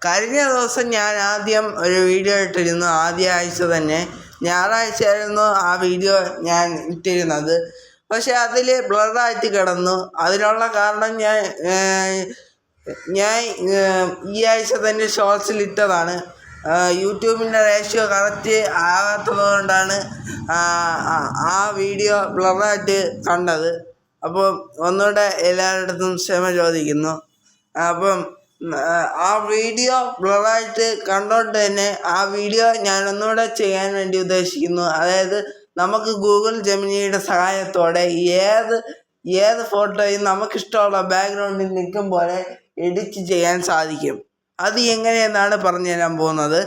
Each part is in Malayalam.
കഴിഞ്ഞ ദിവസം ഞാൻ ആദ്യം ഒരു വീഡിയോ ഇട്ടിരുന്നു. ആദ്യ ആഴ്ച തന്നെ ഞായറാഴ്ചയായിരുന്നു ആ വീഡിയോ ഞാൻ ഇട്ടിരുന്നത്. പക്ഷെ അതിൽ ബ്ലറായിട്ട് കിടന്നു. അതിനുള്ള കാരണം ഞാൻ ഈ ആഴ്ച തന്നെ ഷോർട്സിൽ ഇട്ടതാണ്. യൂട്യൂബിൻ്റെ റേഷ്യോ കറക്റ്റ് ആകാത്തത് കൊണ്ടാണ് ആ വീഡിയോ ബ്ലറായിട്ട് കണ്ടത്. അപ്പോൾ ഒന്നുകൂടെ എല്ലാവരുടെ അടുത്തും ക്ഷമ ചോദിക്കുന്നു. അപ്പം ആ വീഡിയോ ബ്ലറായിട്ട് കണ്ടോണ്ട് തന്നെ ആ വീഡിയോ ഞാൻ ഒന്നുകൂടെ ചെയ്യാൻ വേണ്ടി ഉദ്ദേശിക്കുന്നു. അതായത് നമുക്ക് ഗൂഗിൾ ജെമിനിയുടെ സഹായത്തോടെ ഏത് ഫോട്ടോയും നമുക്കിഷ്ടമുള്ള ബാക്ക്ഗ്രൗണ്ടിൽ നിൽക്കും പോലെ എഡിറ്റ് ചെയ്യാൻ സാധിക്കും. അത് എങ്ങനെയെന്നാണ് പറഞ്ഞു തരാൻ പോകുന്നത്.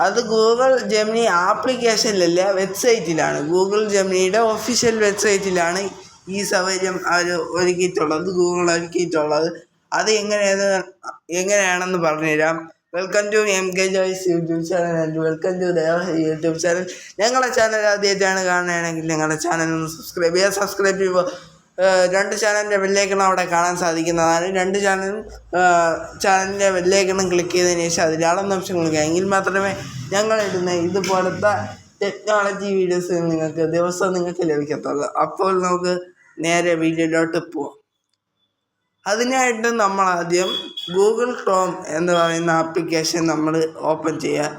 അത് ഗൂഗിൾ ജെമിനി ആപ്ലിക്കേഷനിലല്ല, വെബ്സൈറ്റിലാണ്. ഗൂഗിൾ ജെമിനിയുടെ ഒഫീഷ്യൽ വെബ്സൈറ്റിലാണ് ഈ സൗകര്യം അവർ ഗൂഗിൾ ഒരുക്കിയിട്ടുള്ളത്. അത് എങ്ങനെയാണെന്ന് പറഞ്ഞുതരാം. Welcome to MK Joys YouTube channel and welcome to Devahari YouTube channel. ഞങ്ങളുടെ ചാനൽ ആദ്യമായിട്ടാണ് കാണുകയാണെങ്കിൽ ഞങ്ങളുടെ ചാനൽ ഒന്ന് സബ്സ്ക്രൈബ് ചെയ്യുക. സബ്സ്ക്രൈബ് ചെയ്യുമ്പോൾ 2 ചാനലിൻ്റെ ബെല്ലൈക്കണം അവിടെ കാണാൻ സാധിക്കുന്നതാണ്. 2 ചാനലിൻ്റെ ബെല്ലൈക്കണം ക്ലിക്ക് ചെയ്തതിന് ശേഷം അതിലാളെന്ന ഓപ്ഷൻ ക്ലിക്ക് എങ്കിൽ മാത്രമേ ഞങ്ങളിടുന്ന ഇതുപോലത്തെ ടെക്നോളജി വീഡിയോസ് നിങ്ങൾക്ക് ലഭിക്കത്തുള്ളൂ. അപ്പോൾ നമുക്ക് നേരെ വീഡിയോയിലോട്ട് പോവാം. അതിനായിട്ട് നമ്മൾ ആദ്യം ഗൂഗിൾ ക്രോം എന്ന് പറയുന്ന ആപ്ലിക്കേഷൻ നമ്മൾ ഓപ്പൺ ചെയ്യുക.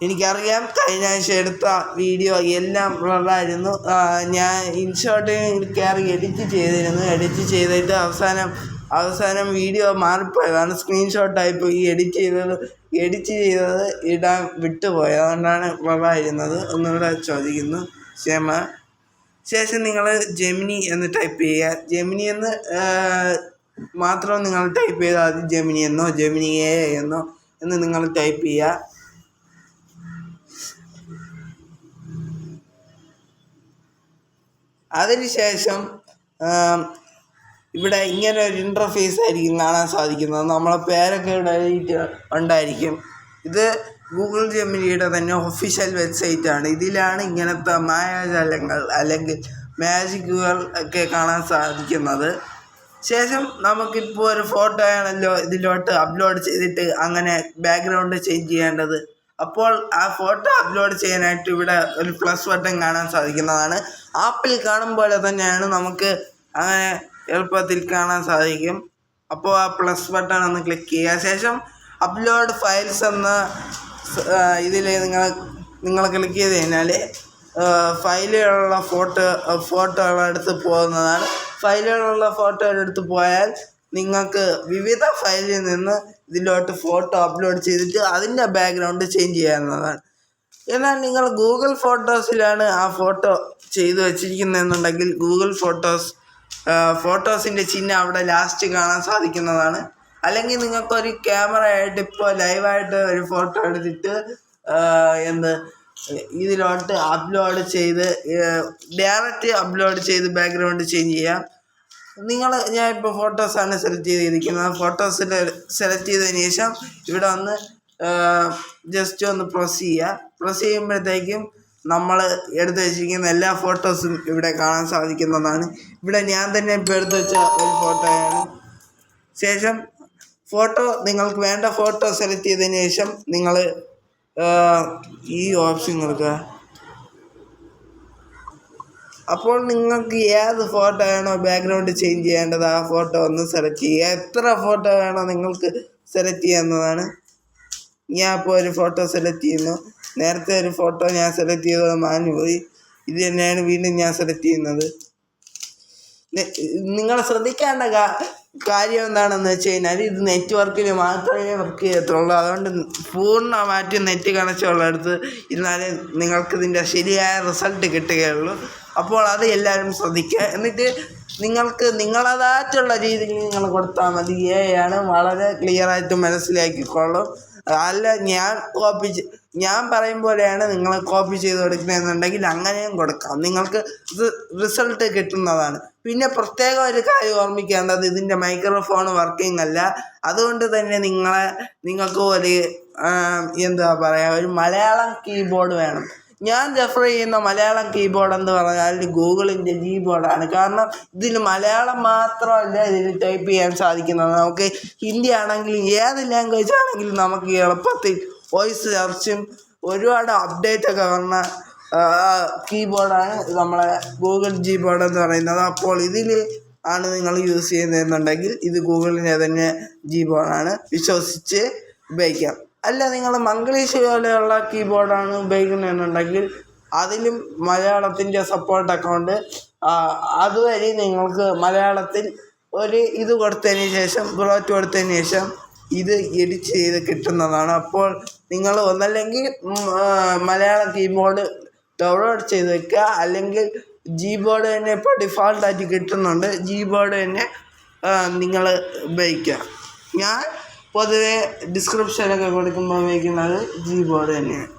എനിക്കറിയാം, കഴിഞ്ഞ ആഴ്ച എടുത്ത വീഡിയോ എല്ലാം ബ്ലറായിരുന്നു. ഞാൻ ഇൻഷോട്ടിൽ കയറി എഡിറ്റ് ചെയ്തിട്ട് അവസാനം വീഡിയോ മാറിപ്പോയതാണ്. സ്ക്രീൻഷോട്ടായിപ്പോയി. എഡിറ്റ് ചെയ്തത് ഇടാൻ വിട്ടുപോയത്. അതുകൊണ്ടാണ് ബ്ലറായിരുന്നത്. ഒന്നുകൂടെ ചോദിക്കുന്നു ക്ഷമ. ശേഷം നിങ്ങൾ ജെമിനി എന്ന് ടൈപ്പ് ചെയ്യുക. ജെമിനി എന്ന് മാത്രം നിങ്ങൾ ടൈപ്പ് ചെയ്താൽ അത് ജെമിനി എന്നോ ജെമിനി എ എന്നോ എന്ന് നിങ്ങൾ ടൈപ്പ് ചെയ്യുക. അതിനുശേഷം ഇവിടെ ഇങ്ങനെ ഒരു ഇൻ്റർഫേസ് ആയിരിക്കും കാണാൻ സാധിക്കുന്നത്. നമ്മളെ പേരൊക്കെ ഇവിടെ ഉണ്ടായിരിക്കും. ഇത് ഗൂഗിൾ ജെമിനിയുടെ തന്നെ ഒഫീഷ്യൽ വെബ്സൈറ്റാണ്. ഇതിലാണ് ഇങ്ങനത്തെ മായാജാലങ്ങൾ അല്ലെങ്കിൽ മാജിക്കുകൾ ഒക്കെ കാണാൻ സാധിക്കുന്നത്. ശേഷം നമുക്കിപ്പോൾ ഒരു ഫോട്ടോ ആണല്ലോ ഇതിലോട്ട് അപ്ലോഡ് ചെയ്തിട്ട് അങ്ങനെ ബാക്ക്ഗ്രൗണ്ട് ചേഞ്ച് ചെയ്യേണ്ടത്. അപ്പോൾ ആ ഫോട്ടോ അപ്ലോഡ് ചെയ്യാനായിട്ട് ഇവിടെ ഒരു പ്ലസ് ബട്ടൺ കാണാൻ സാധിക്കുന്നതാണ്. ആപ്പിൽ കാണും പോലെ തന്നെയാണ്, നമുക്ക് അങ്ങനെ എളുപ്പത്തിൽ കാണാൻ സാധിക്കും. അപ്പോൾ ആ പ്ലസ് ബട്ടൺ ഒന്ന് ക്ലിക്ക് ചെയ്യുക. ശേഷം അപ്ലോഡ് ഫയൽസ് എന്ന ഇതിൽ നിങ്ങൾ ക്ലിക്ക് ചെയ്ത് കഴിഞ്ഞാൽ ഫയലുകളുള്ള ഫോട്ടോകളെടുത്ത് പോകുന്നതാണ്. ഫയലുകളുള്ള ഫോട്ടോകളെടുത്ത് പോയാൽ നിങ്ങൾക്ക് വിവിധ ഫയലിൽ നിന്ന് ഇതിലോട്ട് ഫോട്ടോ അപ്ലോഡ് ചെയ്തിട്ട് അതിൻ്റെ ബാക്ക്ഗ്രൗണ്ട് ചേഞ്ച് ചെയ്യാവുന്നതാണ്. എന്നാൽ നിങ്ങൾ ഗൂഗിൾ ഫോട്ടോസിലാണ് ആ ഫോട്ടോ ചെയ്തു വച്ചിരിക്കുന്നതെന്നുണ്ടെങ്കിൽ ഗൂഗിൾ ഫോട്ടോസിൻ്റെ ചിഹ്നം അവിടെ ലാസ്റ്റ് കാണാൻ സാധിക്കുന്നതാണ്. അല്ലെങ്കിൽ നിങ്ങൾക്കൊരു ക്യാമറ ആയിട്ട് ഇപ്പോൾ ലൈവായിട്ട് ഒരു ഫോട്ടോ എടുത്തിട്ട് ഇതിലോട്ട് അപ്ലോഡ് ചെയ്ത് ഡയറക്റ്റ് അപ്ലോഡ് ചെയ്ത് ബാക്ക്ഗ്രൗണ്ട് ചേഞ്ച് ചെയ്യാം. ഞാൻ ഇപ്പോൾ ഫോട്ടോസാണ് സെലക്ട് ചെയ്തിരിക്കുന്നത്. ഫോട്ടോസിൽ സെലക്ട് ചെയ്തതിന് ശേഷം ഇവിടെ വന്ന് ജസ്റ്റ് ഒന്ന് പ്രസ് ചെയ്യുമ്പോഴത്തേക്കും നമ്മൾ എടുത്ത് വെച്ചിരിക്കുന്ന എല്ലാ ഫോട്ടോസും ഇവിടെ കാണാൻ സാധിക്കുന്നതാണ്. ഇവിടെ ഞാൻ തന്നെ ഇപ്പോൾ എടുത്ത് വെച്ച ഒരു ഫോട്ടോയാണ്. ശേഷം നിങ്ങൾക്ക് വേണ്ട ഫോട്ടോ സെലക്ട് ചെയ്തതിന് ശേഷം നിങ്ങൾ ഈ ഓപ്ഷൻ കൊടുക്കുക. അപ്പോൾ നിങ്ങൾക്ക് ഏത് ഫോട്ടോ ആണോ ബാക്ക്ഗ്രൗണ്ട് ചേഞ്ച് ചെയ്യേണ്ടത് ആ ഫോട്ടോ ഒന്ന് സെലക്ട് ചെയ്യുക. എത്ര ഫോട്ടോ വേണോ നിങ്ങൾക്ക് സെലക്ട് ചെയ്യാവുന്നതാണ്. ഞാൻ ഇപ്പോൾ ഒരു ഫോട്ടോ സെലക്ട് ചെയ്യുന്നു. നേരത്തെ ഒരു ഫോട്ടോ ഞാൻ സെലക്ട് ചെയ്തത് മാഞ്ഞുപോയി. ഇത് തന്നെയാണ് വീണ്ടും ഞാൻ സെലക്ട് ചെയ്യുന്നത്. നിങ്ങൾ ശ്രദ്ധിക്കേണ്ട കാര്യം എന്താണെന്ന് വെച്ച് കഴിഞ്ഞാൽ ഇത് നെറ്റ്വർക്കിൽ മാത്രമേ വർക്ക് ചെയ്യത്തുള്ളൂ. അതുകൊണ്ട് പൂർണ്ണമായിട്ടും നെറ്റ് കണക്ഷൻ ഉള്ളിടത്ത് ഇരുന്നാലേ നിങ്ങൾക്കിതിൻ്റെ ശരിയായ റിസൾട്ട് കിട്ടുകയുള്ളൂ. അപ്പോൾ അത് എല്ലാവരും ശ്രദ്ധിക്കുക. എന്നിട്ട് നിങ്ങൾക്ക് നിങ്ങളതായിട്ടുള്ള രീതിയിൽ നിങ്ങൾ കൊടുത്താൽ മതി. ആണ് വളരെ ക്ലിയറായിട്ട് മനസ്സിലാക്കിക്കൊള്ളും. അല്ല ഞാൻ പറയും പോലെയാണ് നിങ്ങൾ കോപ്പി ചെയ്ത് കൊടുക്കുന്നതെന്നുണ്ടെങ്കിൽ അങ്ങനെയും കൊടുക്കാം. നിങ്ങൾക്ക് റിസൾട്ട് കിട്ടുന്നതാണ്. പിന്നെ പ്രത്യേകം ഒരു കാര്യം ഓർമ്മിക്കേണ്ടത്, ഇതിൻ്റെ മൈക്രോഫോൺ വർക്കിംഗ് അല്ല. അതുകൊണ്ട് തന്നെ നിങ്ങൾക്ക് ഒരു ഒരു മലയാളം കീബോർഡ് വേണം. ഞാൻ റെഫർ ചെയ്യുന്ന മലയാളം കീബോർഡ് എന്ന് പറഞ്ഞാൽ ഗൂഗിളിൻ്റെ കീബോർഡാണ്. കാരണം ഇതിൽ മലയാളം മാത്രമല്ല ഇതിൽ ടൈപ്പ് ചെയ്യാൻ സാധിക്കുന്നത്. നമുക്ക് ഹിന്ദി ആണെങ്കിലും ഏത് ലാംഗ്വേജ് ആണെങ്കിലും നമുക്ക് എളുപ്പത്തിൽ വോയിസ് സെർച്ചും ഒരുപാട് അപ്ഡേറ്റൊക്കെ വന്ന കീബോർഡാണ് നമ്മളെ ഗൂഗിൾ കീബോർഡ് എന്ന് പറയുന്നത്. അപ്പോൾ ഇതിൽ ആണ് നിങ്ങൾ യൂസ് ചെയ്യുന്നതെന്നുണ്ടെങ്കിൽ ഇത് ഗൂഗിളിൻ്റെ തന്നെ കീബോർഡാണ്, വിശ്വസിച്ച് ഉപയോഗിക്കാം. അല്ല നിങ്ങൾ മംഗ്ലീഷ് പോലെയുള്ള കീബോർഡാണ് ഉപയോഗിക്കുന്നതെന്നുണ്ടെങ്കിൽ അതിലും മലയാളത്തിൻ്റെ സപ്പോർട്ട് അക്കൗണ്ട് അതുവഴി നിങ്ങൾക്ക് മലയാളത്തിൽ ഒരു ഇത് കൊടുത്തതിന് ശേഷം ബ്രോറ്റ് കൊടുത്തതിന് ശേഷം ഇത് എഡിറ്റ് ചെയ്ത് കിട്ടുന്നതാണ്. അപ്പോൾ നിങ്ങൾ ഒന്നല്ലെങ്കിൽ മലയാളം കീബോർഡ് ഡൗൺലോഡ് ചെയ്ത് വെക്കുക, അല്ലെങ്കിൽ കീബോർഡ് തന്നെ ഇപ്പോൾ ഡിഫാൾട്ടായിട്ട് കിട്ടുന്നുണ്ട്, കീബോർഡ് തന്നെ നിങ്ങൾ ഉപയോഗിക്കുക. ഞാൻ പൊതുവെ ഡിസ്ക്രിപ്ഷനൊക്കെ കൊടുക്കുമ്പോൾ ഉപയോഗിക്കുന്നത് കീബോർഡ് തന്നെയാണ്.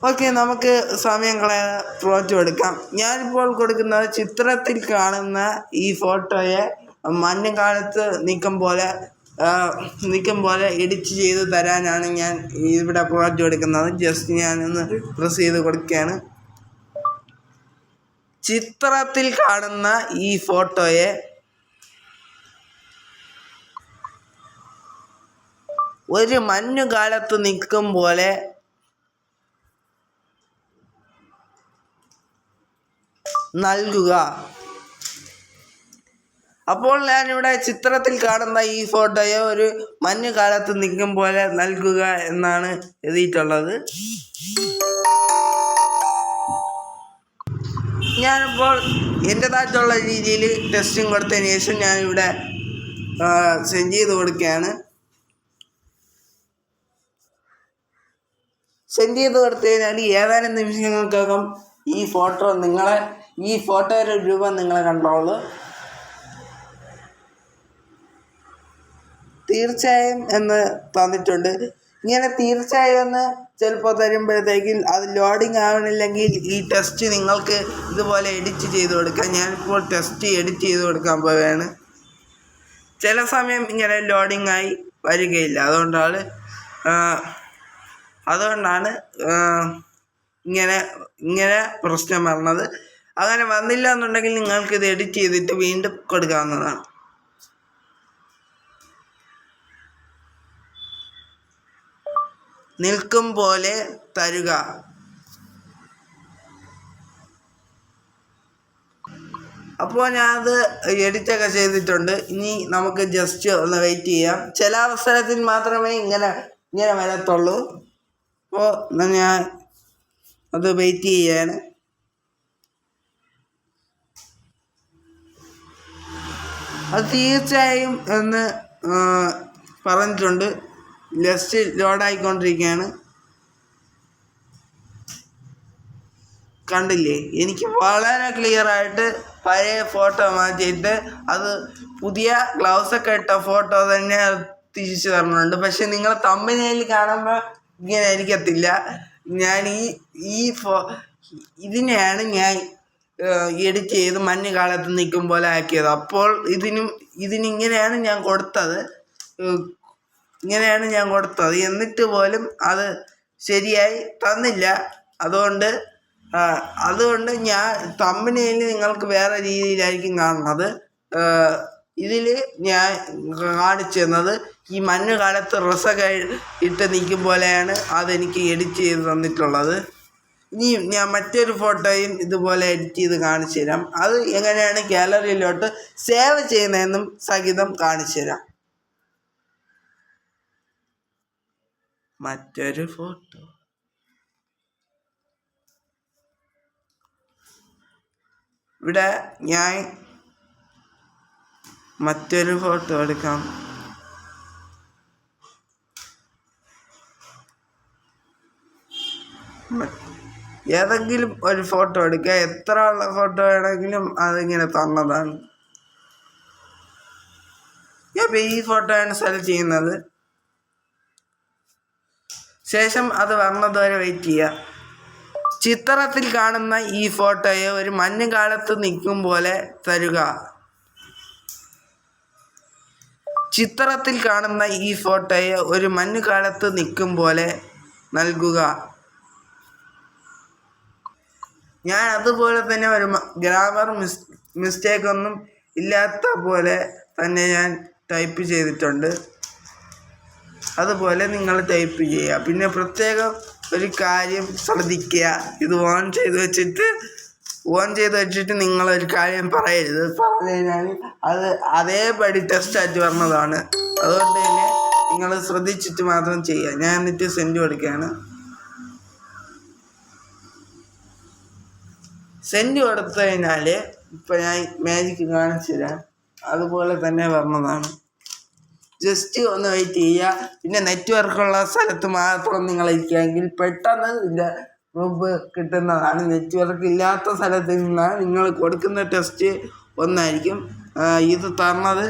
ഓക്കെ, നമുക്ക് സമയം കളയാതെ പ്രോജക്റ്റ് എടുക്കാം. ഞാനിപ്പോൾ കൊടുക്കുന്നത് ചിത്രത്തിൽ കാണുന്ന ഈ ഫോട്ടോയെ മഞ്ഞുകാലത്ത് നീക്കം പോലെ എഡിറ്റ് ചെയ്ത് തരാനാണ് ഞാൻ ഇവിടെ പ്രോജക്റ്റ് എടുക്കുന്നത്. ജസ്റ്റ് ഞാനൊന്ന് പ്രസ് ചെയ്ത് കൊടുക്കുകയാണ്. ചിത്രത്തിൽ കാണുന്ന ഈ ഫോട്ടോയെ ഒരു മഞ്ഞുകാലത്ത് നിൽക്കും പോലെ നൽകുക. അപ്പോൾ ഞാനിവിടെ ചിത്രത്തിൽ കാണുന്ന ഈ ഫോട്ടോയെ ഒരു മഞ്ഞുകാലത്ത് നിൽക്കും പോലെ നൽകുക എന്നാണ് എഴുതിയിട്ടുള്ളത്. ഞാനിപ്പോൾ എൻ്റെതായിട്ടുള്ള രീതിയിൽ ടെസ്റ്റിംഗ് കൊടുത്തതിന് ശേഷം ഞാനിവിടെ സെൻഡ് ചെയ്ത് കൊടുക്കുകയാണ്. സെൻഡ് ചെയ്ത് കൊടുത്തു കഴിഞ്ഞാൽ ഏതാനും നിമിഷങ്ങൾക്കകം ഈ ഫോട്ടോയുടെ രൂപം നിങ്ങളെ കണ്ടോളൂ. തീർച്ചയായും എന്ന് തന്നിട്ടുണ്ട്. ഇങ്ങനെ തീർച്ചയായും എന്ന് ചിലപ്പോൾ തരുമ്പോഴത്തേക്കും അത് ലോഡിങ് ആവണില്ലെങ്കിൽ ഈ ടെസ്റ്റ് നിങ്ങൾക്ക് ഇതുപോലെ എഡിറ്റ് ചെയ്ത് കൊടുക്കാം. ഞാനിപ്പോൾ ടെസ്റ്റ് എഡിറ്റ് ചെയ്ത് കൊടുക്കാൻ പോവുകയാണ്. ചില സമയം ഇങ്ങനെ ലോഡിങ് ആയി വരികയില്ല, അതുകൊണ്ടാണ് ഇങ്ങനെ പ്രശ്നം വരുന്നത്. അങ്ങനെ വന്നില്ല എന്നുണ്ടെങ്കിൽ നിങ്ങൾക്കിത് എഡിറ്റ് ചെയ്തിട്ട് വീണ്ടും കൊടുക്കാവുന്നതാണ്. നിൽക്കും പോലെ തരുക. അപ്പോൾ ഞാനത് എഡിറ്റൊക്കെ ചെയ്തിട്ടുണ്ട്. ഇനി നമുക്ക് ജസ്റ്റ് ഒന്ന് വെയിറ്റ് ചെയ്യാം. ചില അവസരത്തിൽ മാത്രമേ ഇങ്ങനെ വരത്തുള്ളൂ. അപ്പോൾ ഞാൻ അത് വെയിറ്റ് ചെയ്യാണ്. അത് തീർച്ചയായും എന്ന് പറഞ്ഞിട്ടുണ്ട്. ജസ്റ്റ് ലോഡായിക്കൊണ്ടിരിക്കുകയാണ്. കണ്ടില്ലേ, എനിക്ക് വളരെ ക്ലിയറായിട്ട് പഴയ ഫോട്ടോ മാറ്റിയിട്ട് അത് പുതിയ ഗ്ലൗസൊക്കെ ഇട്ട ഫോട്ടോ തന്നെ തിരിച്ചു തരുന്നുണ്ട്. പക്ഷെ നിങ്ങൾ തമ്പനയിൽ കാണുമ്പോൾ ഇങ്ങനെ ആയിരിക്കത്തില്ല. ഞാൻ ഇതിനെയാണ് ഞാൻ എഡിറ്റ് ചെയ്ത് മഞ്ഞുകാലത്ത് നിൽക്കും പോലെ ആക്കിയത്. അപ്പോൾ ഇതിനിങ്ങനെയാണ് ഞാൻ കൊടുത്തത്. എന്നിട്ട് പോലും അത് ശരിയായി തന്നില്ല. അതുകൊണ്ട് ഞാൻ തമ്പനയിൽ നിങ്ങൾക്ക് വേറെ രീതിയിലായിരിക്കും കാണുന്നത്. ഇതിൽ ഞാൻ കാണിച്ചു തന്നത് ഈ മഞ്ഞുകാലത്ത് ഡ്രസ്സൊക്കെ ഇട്ട് നിൽക്കും പോലെയാണ് അതെനിക്ക് എഡിറ്റ് ചെയ്ത് തന്നിട്ടുള്ളത്. ഇനി ഞാൻ മറ്റൊരു ഫോട്ടോയും ഇതുപോലെ എഡിറ്റ് ചെയ്ത് കാണിച്ചു തരാം. അത് എങ്ങനെയാണ് ഗാലറിയിലോട്ട് സേവ് ചെയ്യുന്നതെന്നും സഹിതം കാണിച്ചു തരാം. മറ്റൊരു ഫോട്ടോ ഇവിടെ ഞാൻ മറ്റൊരു ഫോട്ടോ എടുക്കാം. ഏതെങ്കിലും ഒരു ഫോട്ടോ എടുക്കുക. എത്ര ഉള്ള ഫോട്ടോ വേണമെങ്കിലും അതിങ്ങനെ തന്നതാണ്. അപ്പോൾ ഈ ഫോട്ടോയാണ് സെലക്ട് ചെയ്യുന്നത്. ശേഷം അത് വന്നതുവരെ വെയിറ്റ് ചെയ്യുക. ചിത്രത്തിൽ കാണുന്ന ഈ ഫോട്ടോയെ ഒരു മഞ്ഞുകാലത്ത് നിൽക്കും പോലെ തരുക. ചിത്രത്തിൽ കാണുന്ന ഈ ഫോട്ടോയെ ഒരു മഞ്ഞുകാലത്ത് നിൽക്കും പോലെ നൽകുക. ഞാൻ അതുപോലെ തന്നെ ഒരു ഗ്രാമർ മിസ്റ്റേക്കൊന്നും ഇല്ലാത്ത പോലെ തന്നെ ഞാൻ ടൈപ്പ് ചെയ്തിട്ടുണ്ട്. അതുപോലെ നിങ്ങൾ ടൈപ്പ് ചെയ്യുക. പിന്നെ പ്രത്യേകം ഒരു കാര്യം ശ്രദ്ധിക്കുക, ഇത് ഓൺ ചെയ്ത് വെച്ചിട്ട് നിങ്ങളൊരു കാര്യം പറയരുത്. പറഞ്ഞു കഴിഞ്ഞാൽ അത് അതേപടി ടെസ്റ്റായിട്ട് വരണതാണ്. അതുകൊണ്ട് തന്നെ നിങ്ങൾ ശ്രദ്ധിച്ചിട്ട് മാത്രം ചെയ്യുക. ഞാൻ എന്നിട്ട് സെൻഡ് കൊടുക്കുകയാണ്. സെൻഡ് കൊടുത്തു കഴിഞ്ഞാൽ ഇപ്പം ഞാൻ മാജിക്ക് കാണിച്ചു തരാം. അതുപോലെ തന്നെ വരണതാണ്. ജസ്റ്റ് ഒന്ന് വെയിറ്റ് ചെയ്യുക. പിന്നെ നെറ്റ്വർക്കുള്ള സ്ഥലത്ത് മാത്രം നിങ്ങൾ ഇരിക്കുകയെങ്കിൽ പെട്ടെന്ന് ഇതിൻ്റെ പ്രൂഫ് കിട്ടുന്നതാണ്. നെറ്റ്വർക്ക് ഇല്ലാത്ത സ്ഥലത്ത് നിന്നാൽ നിങ്ങൾ കൊടുക്കുന്ന ടെസ്റ്റ് ഒന്നായിരിക്കും, ഇത് തരണത്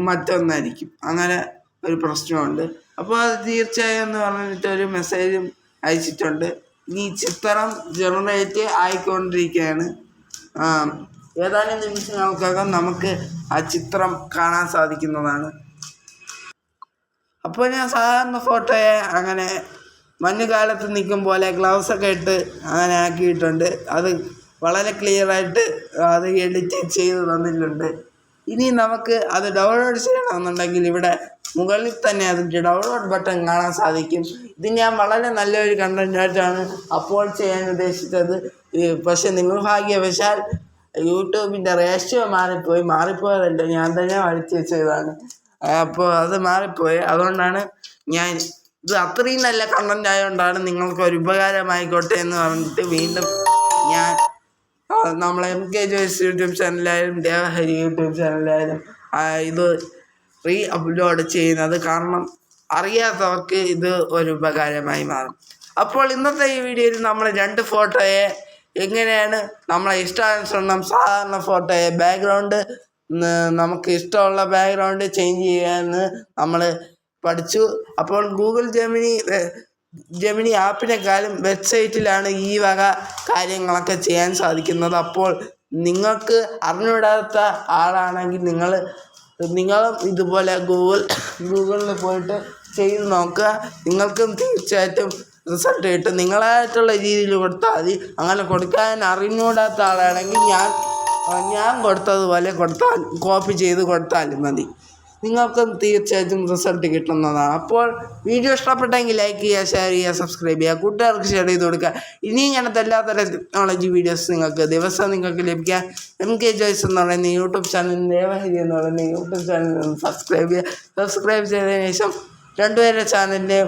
മറ്റൊന്നായിരിക്കും. അങ്ങനെ ഒരു പ്രശ്നമുണ്ട്. അപ്പോൾ അത് തീർച്ചയായും എന്ന് പറഞ്ഞിട്ട് ഒരു മെസ്സേജും അയച്ചിട്ടുണ്ട്. ഈ ചിത്രം ജനറേറ്റ് ആയിക്കൊണ്ടിരിക്കുകയാണ്. ഏതാനും നിമിഷങ്ങൾക്കകം നമുക്ക് ആ ചിത്രം കാണാൻ സാധിക്കുന്നതാണ്. അപ്പോൾ ഞാൻ സാധാരണ ഫോട്ടോയെ അങ്ങനെ മഞ്ഞുകാലത്ത് നിൽക്കും പോലെ ഗ്ലൗസൊക്കെ ഇട്ട് അങ്ങനെ ആക്കിയിട്ടുണ്ട്. അത് വളരെ ക്ലിയറായിട്ട് അത് എഡിറ്റ് ചെയ്ത് തന്നിട്ടുണ്ട്. ഇനി നമുക്ക് അത് ഡൗൺലോഡ് ചെയ്യണമെന്നുണ്ടെങ്കിൽ ഇവിടെ മുകളിൽ തന്നെ അതിൻ്റെ ഡൗൺലോഡ് ബട്ടൺ കാണാൻ സാധിക്കും. ഇത് ഞാൻ വളരെ നല്ലൊരു കണ്ടൻറ്റായിട്ടാണ് അപ്പോൾ ചെയ്യാൻ ഉദ്ദേശിച്ചത്. പക്ഷെ നിർഭാഗ്യവശാൽ യൂട്യൂബിൻ്റെ റേഷ്യോ മാറിപ്പോയതല്ല, ഞാൻ തന്നെ വലിച്ചു വെച്ചതാണ്. അപ്പോൾ അത് മാറിപ്പോയി. അതുകൊണ്ടാണ് ഞാൻ ഇത് അത്രയും നല്ല കണ്ടൻ്റ് ആയതുകൊണ്ടാണ് നിങ്ങൾക്കൊരു ഉപകാരമായിക്കോട്ടെ എന്ന് പറഞ്ഞിട്ട് വീണ്ടും ഞാൻ നമ്മളെ MK ജോയ്സ് യൂട്യൂബ് ചാനലായാലും ദേവഹരി യൂട്യൂബ് ചാനലായാലും ഇത് അപ്ലോഡ് ചെയ്യുന്നത്. കാരണം അറിയാത്തവർക്ക് ഇത് ഒരു ഉപകാരമായി മാറും. അപ്പോൾ ഇന്നത്തെ ഈ വീഡിയോയിൽ നമ്മൾ 2 ഫോട്ടോയെ എങ്ങനെയാണ് നമ്മളെ ഇഷ്ടാനുസരണം സാധാരണ ഫോട്ടോയെ ബാക്ക്ഗ്രൗണ്ട് നമുക്ക് ഇഷ്ടമുള്ള ബാക്ക്ഗ്രൗണ്ട് ചേഞ്ച് ചെയ്യാമെന്ന് നമ്മൾ പഠിച്ചു. അപ്പോൾ ഗൂഗിൾ ജെമിനി ആപ്പിനെക്കാളും വെബ്സൈറ്റിലാണ് ഈ വക കാര്യങ്ങളൊക്കെ ചെയ്യാൻ സാധിക്കുന്നത്. അപ്പോൾ നിങ്ങൾക്ക് അറിഞ്ഞുവിടാത്ത ആളാണെങ്കിൽ നിങ്ങളും ഇതുപോലെ ഗൂഗിളിൽ പോയിട്ട് ചെയ്ത് നോക്കുക. നിങ്ങൾക്കും തീർച്ചയായിട്ടും റിസൾട്ട് കിട്ടും. നിങ്ങളായിട്ടുള്ള രീതിയിൽ കൊടുത്താൽ മതി. അങ്ങനെ കൊടുക്കാൻ അറിഞ്ഞുകൂടാത്ത ആളാണെങ്കിൽ ഞാൻ കൊടുത്തതുപോലെ കോപ്പി ചെയ്ത് കൊടുത്താലും മതി. നിങ്ങൾക്കും തീർച്ചയായിട്ടും റിസൾട്ട് കിട്ടുന്നതാണ്. അപ്പോൾ വീഡിയോ ഇഷ്ടപ്പെട്ടെങ്കിൽ ലൈക്ക് ചെയ്യുക, ഷെയർ ചെയ്യുക, സബ്സ്ക്രൈബ് ചെയ്യുക, കൂട്ടുകാർക്ക് ഷെയർ ചെയ്ത് കൊടുക്കുക. ഇനി ഇങ്ങനത്തെ എല്ലാത്തരം ടെക്നോളജി വീഡിയോസ് നിങ്ങൾക്ക് ലഭിക്കാൻ MK ജോയ്സ് എന്ന് പറയുന്ന യൂട്യൂബ് ചാനൽ, ദേവഹരി എന്ന് പറയുന്ന യൂട്യൂബ് ചാനൽ സബ്സ്ക്രൈബ് ചെയ്തതിന് ശേഷം 2 പേരുടെ ചാനലിൻ്റെ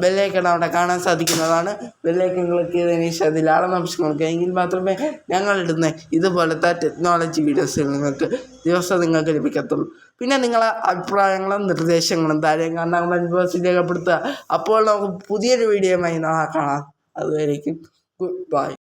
ബെല്ലൈക്കൺ അവിടെ കാണാൻ സാധിക്കുന്നതാണ്. ബെല്ലൈക്കൺ ക്ലിക്ക് ചെയ്തതിന് ശേഷം അതിൽ ആളെന്ന ഓപ്ഷൻ കൊടുക്കുക. എങ്കിൽ മാത്രമേ ഞങ്ങളിടുന്ന ഇതുപോലത്തെ ടെക്നോളജി വീഡിയോസ് നിങ്ങൾക്ക് ലഭിക്കത്തുള്ളൂ. പിന്നെ നിങ്ങളെ അഭിപ്രായങ്ങളും നിർദ്ദേശങ്ങളും താഴെ കമൻറ്റ് ബോക്സിൽ രേഖപ്പെടുത്തുക. അപ്പോൾ നമുക്ക് പുതിയൊരു വീഡിയോയുമായി നാളെ കാണാം. അതുവരേക്കും ഗുഡ് ബൈ.